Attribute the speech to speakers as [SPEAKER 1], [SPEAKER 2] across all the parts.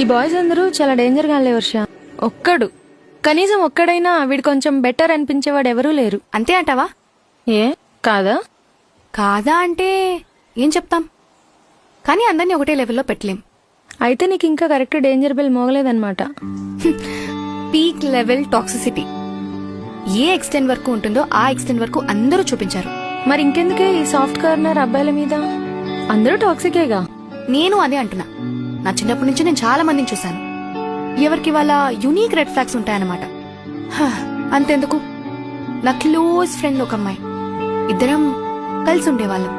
[SPEAKER 1] ఈ బాయ్స్ అందరూ చాలా డేంజర్ గాలే వర్ష. కనీసం ఒక్కడైనా వీడు కొంచెం బెటర్ అనిపించేవాడు ఎవరూ లేరు.
[SPEAKER 2] అంతే అంటావా?
[SPEAKER 1] ఏ కాదా?
[SPEAKER 2] కాదా అంటే ఏం చెప్తాం, కానీ అందరినీ ఒకటే లెవెల్లో పెట్టలేం.
[SPEAKER 1] అయితే నీకు ఇంకా కరెక్ట్ డేంజర్ బెల్ మోగలేదన్నమాట.
[SPEAKER 2] పీక్ లెవెల్ టాక్సిసిటీ ఏ ఎక్స్టెంట్ వరకు ఉంటుందో ఆ ఎక్స్టెంట్ వరకు అందరూ చూపించారు.
[SPEAKER 1] మరి ఇంకెందుకే ఈ సాఫ్ట్ కార్నర్ అబ్బాయిల మీద? అందరూ టాక్సికేగా.
[SPEAKER 2] నేను అదే అంటున్నా. నా చిన్నప్పటి నుంచి నేను చాలా మందిని చూశాను. ఎవరికి వాళ్ళ యునీక్ రెడ్ ఫ్లాగ్స్ ఉంటాయన్నమాట. అంతెందుకు, నా క్లోజ్ ఫ్రెండ్ ఒక అమ్మాయి, ఇద్దరం కలిసి ఉండేవాళ్ళం.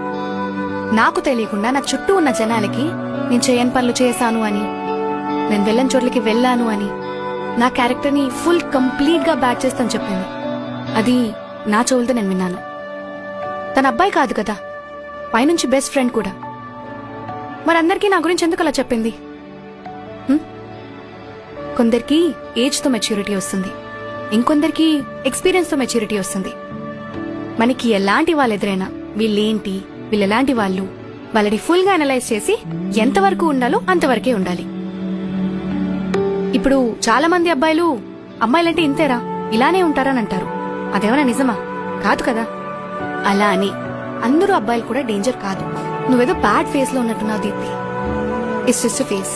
[SPEAKER 2] నాకు తెలియకుండా నా చుట్టూ ఉన్న జనాలకి నేను చేయని పనులు చేశాను అని, నేను వెళ్ళని చోట్లకి వెళ్ళాను అని, నా క్యారెక్టర్ ని ఫుల్ కంప్లీట్ గా బ్యాట్ చేస్తాను చెప్పింది. అది నా చెవులతో నేను విన్నాను. తన అబ్బాయి కాదు కదా, పైనుంచి బెస్ట్ ఫ్రెండ్ కూడా. మరందరికీ నా గురించి ఎందుకు అలా చెప్పింది? కొందరికి ఏజ్ తో మెచ్యూరిటీ వస్తుంది, ఇంకొందరికి ఎక్స్పీరియన్స్ తో మెచ్యూరిటీ వస్తుంది. మనకి ఎలాంటి వాళ్ళు ఎదురైనా వీళ్ళేంటి, వీళ్ళెలాంటి వాళ్ళు, వాళ్ళని ఫుల్ గా అనలైజ్ చేసి ఎంతవరకు ఉండాలో అంతవరకే ఉండాలి. ఇప్పుడు చాలా మంది అబ్బాయిలు అమ్మాయిలంటే ఇంతేరా, ఇలానే ఉంటారని అంటారు. అదేమన్నా నిజమా? కాదు కదా. అలా అని అందరూ అబ్బాయిలు కూడా డేంజర్ కాదు. నువ్వేదో బ్యాడ్ ఫేస్ లో ఉన్నట్టున్నావు దీప్తి. It's just phase.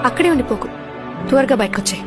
[SPEAKER 2] అక్కడే ఉండిపోకు, త్వరగా బయటకొచ్చే.